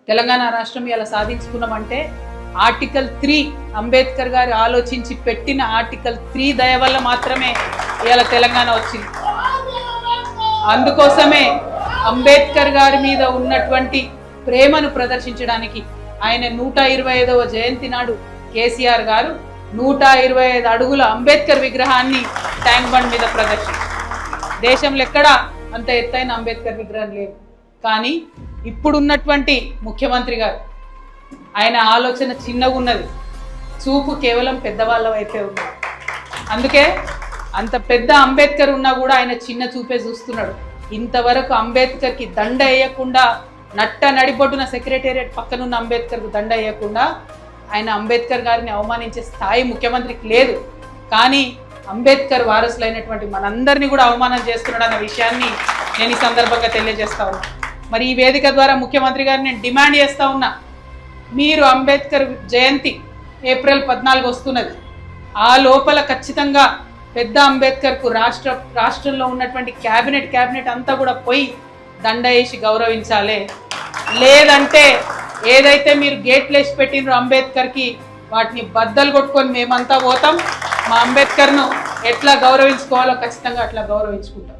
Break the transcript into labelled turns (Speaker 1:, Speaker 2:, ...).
Speaker 1: తెలంగాణ రాష్ట్రం ఇలా సాధించుకున్నామంటే ఆర్టికల్ 3 అంబేద్కర్ గారు ఆలోచించి పెట్టిన ఆర్టికల్ 3 దయ వల్ల మాత్రమే ఇలా తెలంగాణ వచ్చింది. అందుకోసమే అంబేద్కర్ గారి మీద ఉన్నటువంటి ప్రేమను ప్రదర్శించడానికి ఆయన 125వ జయంతి నాడు కేసీఆర్ గారు 125 అడుగుల అంబేద్కర్ విగ్రహాన్ని ట్యాంక్ బండ్ మీద ప్రదర్శించారు. దేశంలో ఎక్కడా అంత ఎత్తైన అంబేద్కర్ విగ్రహం లేదు. కానీ ఇప్పుడున్నటువంటి ముఖ్యమంత్రి గారు ఆయన ఆలోచన చిన్నగా ఉన్నది, చూపు కేవలం పెద్దవాళ్ళ వైపే ఉన్నది. అందుకే అంత పెద్ద అంబేద్కర్ ఉన్నా కూడా ఆయన చిన్న చూపే చూస్తున్నాడు. ఇంతవరకు అంబేద్కర్కి దండ వేయకుండా నట్ట నడిబొట్టున సెక్రటేరియట్ పక్కనున్న అంబేద్కర్కు దండ వేయకుండా ఆయన అంబేద్కర్ గారిని అవమానించే స్థాయి ముఖ్యమంత్రికి లేదు. కానీ అంబేద్కర్ వారసులైనటువంటి మనందరినీ కూడా అవమానం చేస్తున్నాడు అన్న విషయాన్ని నేను ఈ సందర్భంగా తెలియజేస్తా ఉన్నా. మరి ఈ వేదిక ద్వారా ముఖ్యమంత్రి గారిని నేను డిమాండ్ చేస్తూ ఉన్నా, మీరు అంబేద్కర్ జయంతి ఏప్రిల్ 14 వస్తున్నది, ఆ లోపల ఖచ్చితంగా పెద్ద అంబేద్కర్కు రాష్ట్రంలో ఉన్నటువంటి క్యాబినెట్ అంతా కూడా పోయి దండ వేసి గౌరవించాలి. లేదంటే ఏదైతే మీరు గేట్లు వేసి పెట్టినరో అంబేద్కర్కి వాటిని బద్దలు కొట్టుకొని మేమంతా పోతాం. మా అంబేద్కర్ను ఎట్లా గౌరవించుకోవాలో ఖచ్చితంగా అట్లా గౌరవించుకుంటాం.